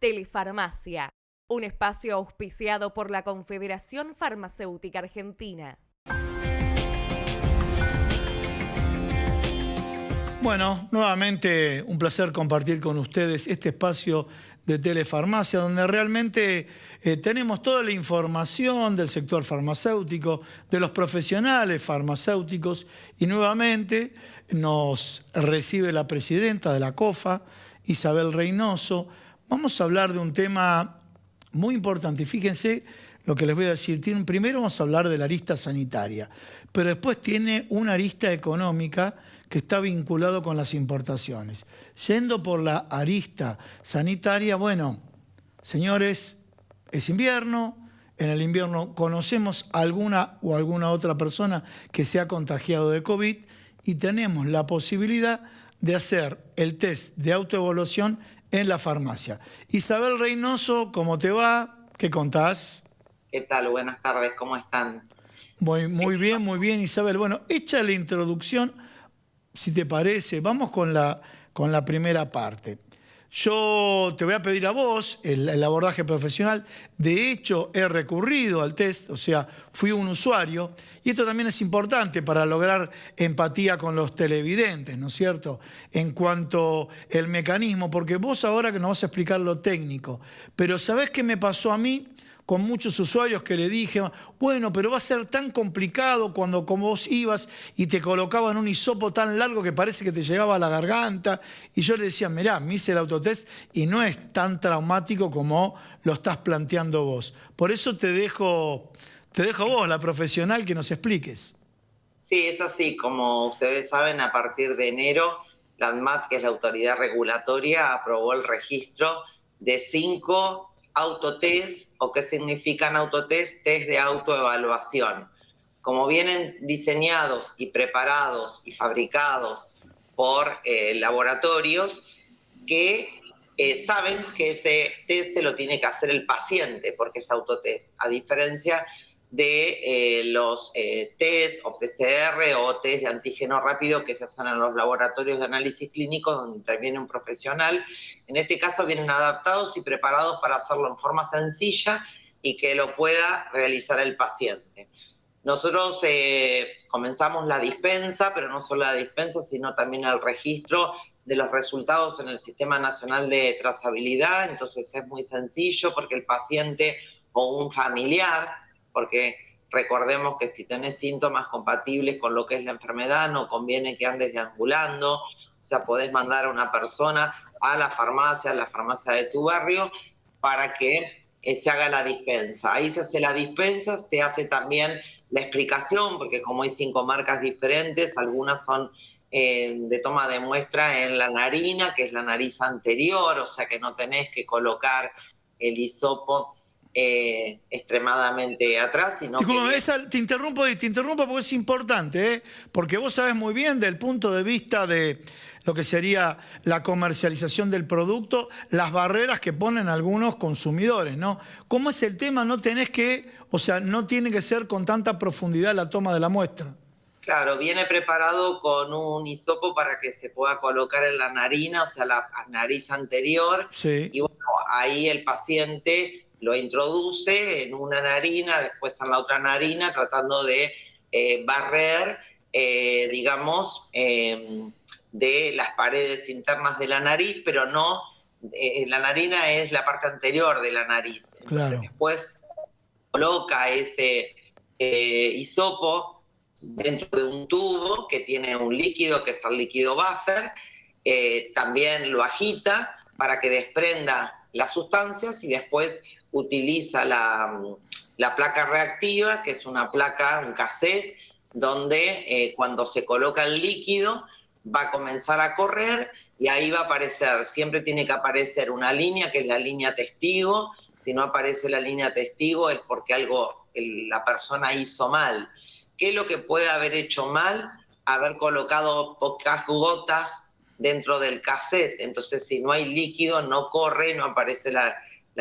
Telefarmacia, un espacio auspiciado por la Confederación Farmacéutica Argentina. Bueno, nuevamente un placer compartir con ustedes este espacio de Telefarmacia, donde realmente tenemos toda la información del sector farmacéutico, de los profesionales farmacéuticos, y nuevamente nos recibe la presidenta de la COFA, Isabel Reynoso. Vamos a hablar de un tema muy importante, y fíjense lo que les voy a decir. Primero vamos a hablar de la arista sanitaria, pero después tiene una arista económica que está vinculado con las importaciones. Yendo por la arista sanitaria, bueno, señores, es invierno. En el invierno conocemos alguna otra persona que se ha contagiado de COVID y tenemos la posibilidad de hacer el test de autoevaluación en la farmacia. Isabel Reynoso, ¿cómo te va? ¿Qué contás? ¿Qué tal? Buenas tardes, ¿cómo están? Muy bien, Isabel. Bueno, hecha la introducción, si te parece, vamos con la primera parte. Yo te voy a pedir a vos el abordaje profesional. De hecho, he recurrido al test, o sea, fui un usuario. Y esto también es importante para lograr empatía con los televidentes, ¿no es cierto? En cuanto al mecanismo, porque vos ahora que nos vas a explicar lo técnico. Pero ¿sabés qué me pasó a mí? Con muchos usuarios que le dije, bueno, pero va a ser tan complicado cuando como vos ibas y te colocaban un hisopo tan largo que parece que te llegaba a la garganta. Y yo le decía, mirá, me hice el autotest y no es tan traumático como lo estás planteando vos. Por eso te dejo vos, la profesional, que nos expliques. Sí, es así. Como ustedes saben, a partir de enero, la ANMAT, que es la autoridad regulatoria, aprobó el registro de 5 autotest, o qué significan autotest, test de autoevaluación. Como vienen diseñados y preparados y fabricados por laboratorios que saben que ese test se lo tiene que hacer el paciente, porque es autotest, a diferencia de los test o PCR o test de antígeno rápido que se hacen en los laboratorios de análisis clínicos donde interviene un profesional. En este caso vienen adaptados y preparados para hacerlo en forma sencilla y que lo pueda realizar el paciente. Nosotros comenzamos la dispensa, pero no solo la dispensa, sino también el registro de los resultados en el Sistema Nacional de Trazabilidad. Entonces es muy sencillo porque el paciente o un familiar, porque recordemos que si tenés síntomas compatibles con lo que es la enfermedad, no conviene que andes deambulando, o sea, podés mandar a una persona a la farmacia de tu barrio, para que se haga la dispensa. Ahí se hace la dispensa, se hace también la explicación, porque como hay 5 marcas diferentes, algunas son de toma de muestra en la narina, que es la nariz anterior, o sea que no tenés que colocar el hisopo extremadamente atrás, sino Disculpa, que... te interrumpo porque es importante, ¿eh? Porque vos sabés muy bien del punto de vista de lo que sería la comercialización del producto, las barreras que ponen algunos consumidores, ¿no? ¿Cómo es el tema? No tenés que, o sea, no tiene que ser con tanta profundidad la toma de la muestra. Claro, viene preparado con un hisopo para que se pueda colocar en la narina, o sea, la nariz anterior. Sí. Y bueno, ahí el paciente lo introduce en una narina, después en la otra narina, tratando de barrer, digamos, de las paredes internas de la nariz, pero no, la narina es la parte anterior de la nariz. Entonces, claro, después coloca ese hisopo dentro de un tubo que tiene un líquido, que es el líquido buffer, también lo agita para que desprenda las sustancias y después utiliza la placa reactiva, que es una placa, un cassette, donde cuando se coloca el líquido va a comenzar a correr y ahí va a aparecer, siempre tiene que aparecer una línea, que es la línea testigo. Si no aparece la línea testigo es porque algo la persona hizo mal. ¿Qué es lo que puede haber hecho mal? Haber colocado pocas gotas dentro del cassette. Entonces, si no hay líquido, no corre, no aparece la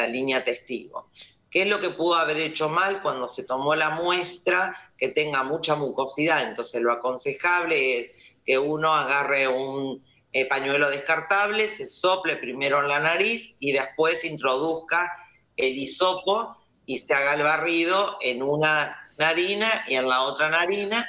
línea testigo. ¿Qué es lo que pudo haber hecho mal? Cuando se tomó la muestra, que tenga mucha mucosidad. Entonces, lo aconsejable es que uno agarre un pañuelo descartable, se sople primero en la nariz y después introduzca el hisopo y se haga el barrido en una narina y en la otra narina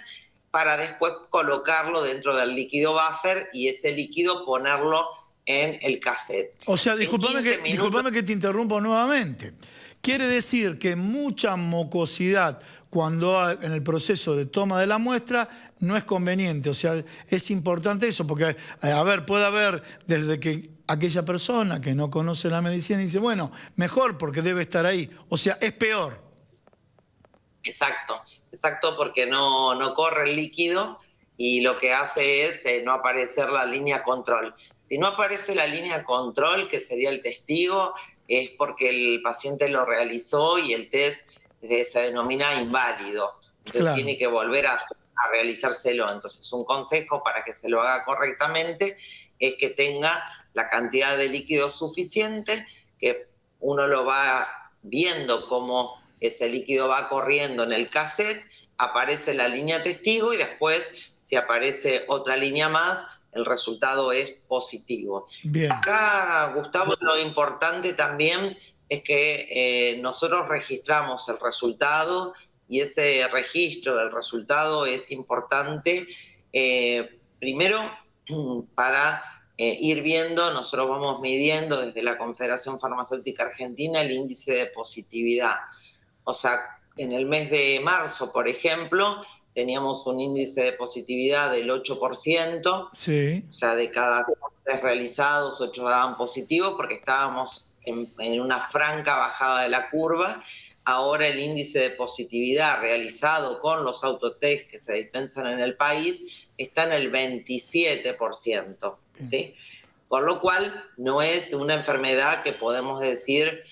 para después colocarlo dentro del líquido buffer y ese líquido ponerlo en el cassette. O sea, discúlpame que te interrumpo nuevamente. Quiere decir que mucha mucosidad en el proceso de toma de la muestra no es conveniente. O sea, es importante eso, porque, a ver, puede haber desde que aquella persona que no conoce la medicina dice, bueno, mejor porque debe estar ahí. O sea, es peor. Exacto, porque no corre el líquido y lo que hace es no aparecer la línea control. Si no aparece la línea control, que sería el testigo, es porque el paciente lo realizó y el test se denomina inválido. Entonces Claro. tiene que volver a realizárselo. Entonces un consejo para que se lo haga correctamente es que tenga la cantidad de líquido suficiente, que uno lo va viendo cómo ese líquido va corriendo en el cassette, aparece la línea testigo y después, si aparece otra línea más, el resultado es positivo. Bien. Acá, Gustavo, lo importante también es que nosotros registramos el resultado y ese registro del resultado es importante, primero para ir viendo, nosotros vamos midiendo desde la Confederación Farmacéutica Argentina el índice de positividad. O sea, en el mes de marzo, por ejemplo, teníamos un índice de positividad del 8%, Sí. o sea, de cada 10 test realizados, 8 daban positivo porque estábamos en una franca bajada de la curva. Ahora el índice de positividad realizado con los autotest que se dispensan en el país está en el 27%, ¿sí? Con lo cual no es una enfermedad que podemos decir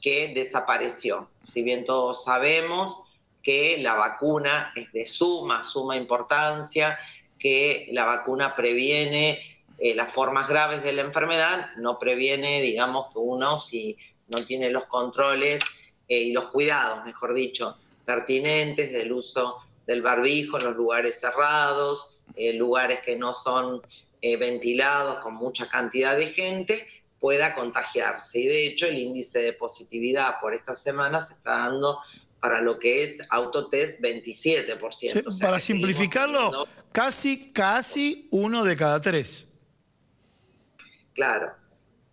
que desapareció. Si bien todos sabemos que la vacuna es de suma importancia, que la vacuna previene las formas graves de la enfermedad, no previene, digamos, que uno, si no tiene los controles y los cuidados, mejor dicho, pertinentes del uso del barbijo en los lugares cerrados, lugares que no son ventilados con mucha cantidad de gente, pueda contagiarse. Y de hecho el índice de positividad por esta semana se está dando para lo que es autotest 27%. Sí, o sea, para simplificarlo, casi 1 de cada 3. Claro.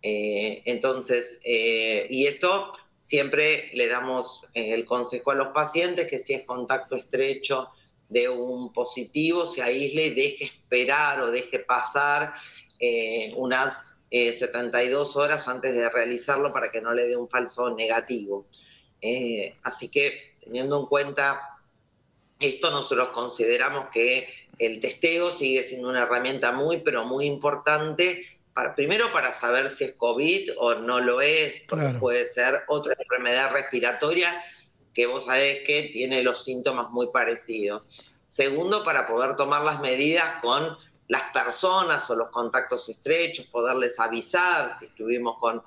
Entonces, y esto siempre le damos el consejo a los pacientes que si es contacto estrecho de un positivo, se aísle y deje esperar o deje pasar unas 72 horas antes de realizarlo para que no le dé un falso negativo. Así que, teniendo en cuenta esto, nosotros consideramos que el testeo sigue siendo una herramienta pero muy importante, primero para saber si es COVID o no lo es, porque Claro. puede ser otra enfermedad respiratoria que vos sabés que tiene los síntomas muy parecidos. Segundo, para poder tomar las medidas con las personas o los contactos estrechos, poderles avisar si estuvimos con,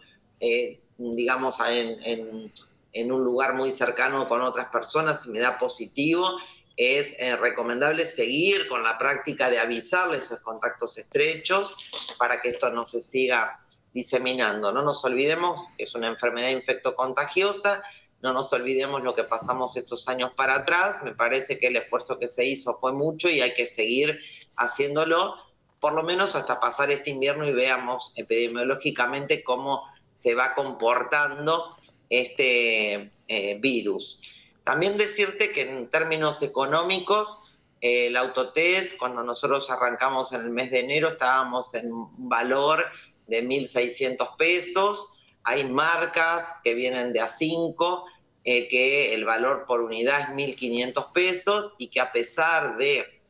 digamos, en un lugar muy cercano con otras personas, si me da positivo, es recomendable seguir con la práctica de avisarles esos contactos estrechos para que esto no se siga diseminando. No nos olvidemos que es una enfermedad infectocontagiosa, no nos olvidemos lo que pasamos estos años para atrás. Me parece que el esfuerzo que se hizo fue mucho y hay que seguir haciéndolo, por lo menos hasta pasar este invierno y veamos epidemiológicamente cómo se va comportando este virus. También decirte que en términos económicos, el autotest, cuando nosotros arrancamos en el mes de enero, estábamos en un valor de 1.600 pesos. Hay marcas que vienen de A5, que el valor por unidad es 1.500 pesos y que a pesar de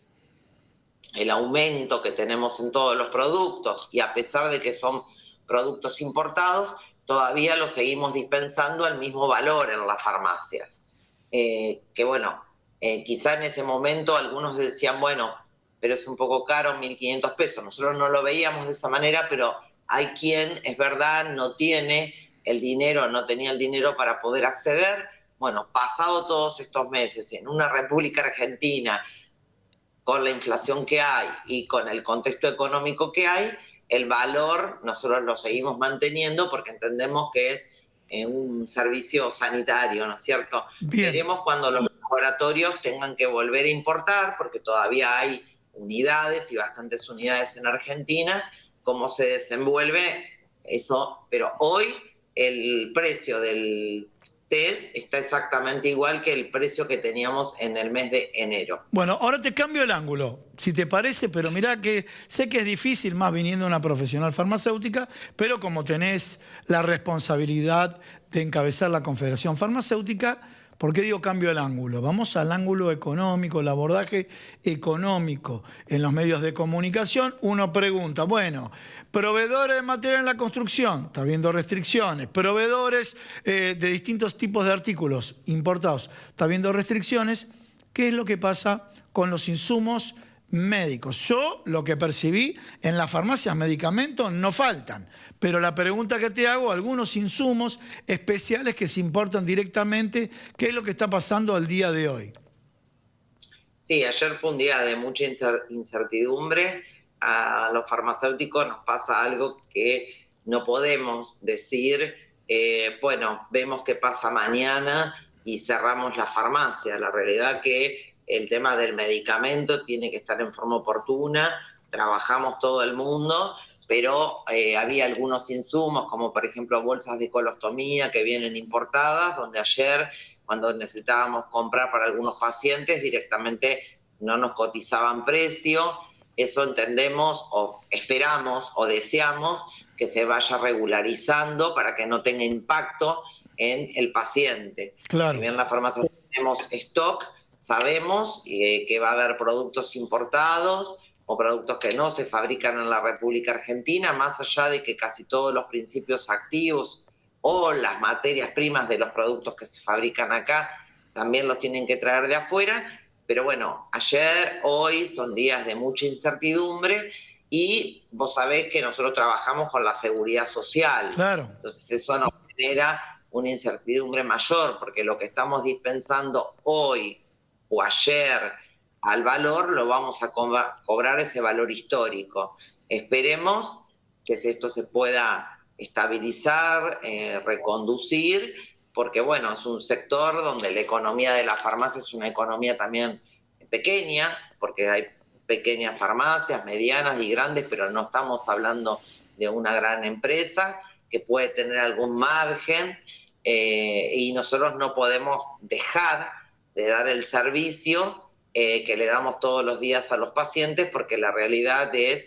el aumento que tenemos en todos los productos y a pesar de que son productos importados, todavía lo seguimos dispensando al mismo valor en las farmacias. Que bueno, quizá en ese momento algunos decían, bueno, pero es un poco caro, 1.500 pesos. Nosotros no lo veíamos de esa manera, pero hay quien, es verdad, no tiene el dinero, no tenía el dinero para poder acceder. Bueno, pasado todos estos meses en una República Argentina, con la inflación que hay y con el contexto económico que hay, el valor nosotros lo seguimos manteniendo porque entendemos que es un servicio sanitario, ¿no es cierto? Bien. Veremos cuando los laboratorios tengan que volver a importar, porque todavía hay unidades y bastantes unidades en Argentina, cómo se desenvuelve eso, pero hoy el precio del test está exactamente igual que el precio que teníamos en el mes de enero. Bueno, ahora te cambio el ángulo, si te parece, pero mirá que sé que es difícil más viniendo de una profesional farmacéutica, pero como tenés la responsabilidad de encabezar la Confederación Farmacéutica, ¿por qué digo cambio el ángulo? Vamos al ángulo económico, el abordaje económico. En los medios de comunicación uno pregunta, bueno, proveedores de material en la construcción, está habiendo restricciones, proveedores de distintos tipos de artículos importados, está habiendo restricciones. ¿Qué es lo que pasa con los insumos médicos? Yo lo que percibí en las farmacias, medicamentos no faltan, pero la pregunta que te hago, algunos insumos especiales que se importan directamente, ¿qué es lo que está pasando al día de hoy? Sí, ayer fue un día de mucha incertidumbre. A los farmacéuticos nos pasa algo que no podemos decir, bueno, vemos qué pasa mañana y cerramos la farmacia. La realidad que el tema del medicamento tiene que estar en forma oportuna, trabajamos todo el mundo, pero había algunos insumos, como por ejemplo bolsas de colostomía que vienen importadas, donde ayer, cuando necesitábamos comprar para algunos pacientes, directamente no nos cotizaban precio. Eso entendemos o esperamos o deseamos que se vaya regularizando para que no tenga impacto en el paciente. Claro. Si bien en la farmacia tenemos stock, sabemos que va a haber productos importados o productos que no se fabrican en la República Argentina, más allá de que casi todos los principios activos o las materias primas de los productos que se fabrican acá también los tienen que traer de afuera. Pero bueno, ayer, hoy son días de mucha incertidumbre y vos sabés que nosotros trabajamos con la seguridad social. Claro. Entonces eso nos genera una incertidumbre mayor, porque lo que estamos dispensando hoy o ayer al valor, lo vamos a cobrar ese valor histórico. Esperemos que esto se pueda estabilizar, reconducir, porque bueno, es un sector donde la economía de la farmacia es una economía también pequeña, porque hay pequeñas farmacias, medianas y grandes, pero no estamos hablando de una gran empresa que puede tener algún margen, y nosotros no podemos dejar de dar el servicio que le damos todos los días a los pacientes, porque la realidad es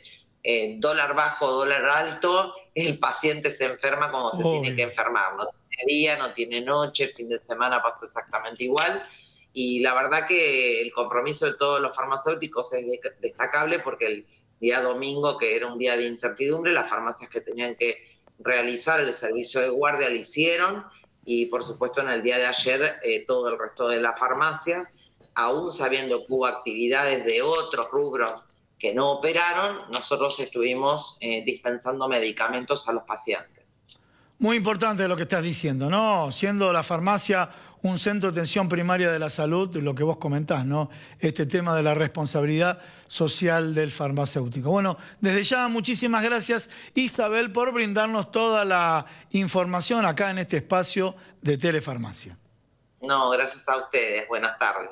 dólar bajo, dólar alto, el paciente se enferma como se tiene que enfermar, no tiene día, no tiene noche, el fin de semana pasó exactamente igual, y la verdad que el compromiso de todos los farmacéuticos es destacable, porque el día domingo, que era un día de incertidumbre, las farmacias que tenían que realizar el servicio de guardia lo hicieron, y por supuesto en el día de ayer todo el resto de las farmacias, aún sabiendo que hubo actividades de otros rubros que no operaron, nosotros estuvimos dispensando medicamentos a los pacientes. Muy importante lo que estás diciendo, ¿no? Siendo la farmacia un centro de atención primaria de la salud, lo que vos comentás, ¿no? Este tema de la responsabilidad social del farmacéutico. Bueno, desde ya muchísimas gracias, Isabel, por brindarnos toda la información acá en este espacio de Telefarmacia. No, gracias a ustedes. Buenas tardes.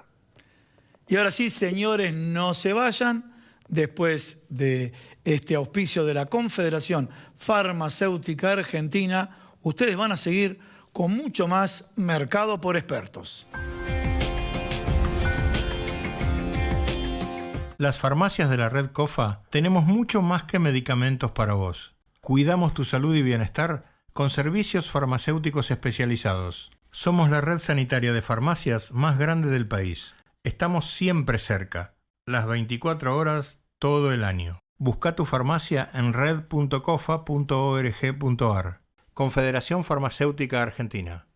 Y ahora sí, señores, no se vayan. Después de este auspicio de la Confederación Farmacéutica Argentina, ustedes van a seguir con mucho más Mercado por Expertos. Las farmacias de la red COFA tenemos mucho más que medicamentos para vos. Cuidamos tu salud y bienestar con servicios farmacéuticos especializados. Somos la red sanitaria de farmacias más grande del país. Estamos siempre cerca, las 24 horas, todo el año. Busca tu farmacia en red.cofa.org.ar. Confederación Farmacéutica Argentina.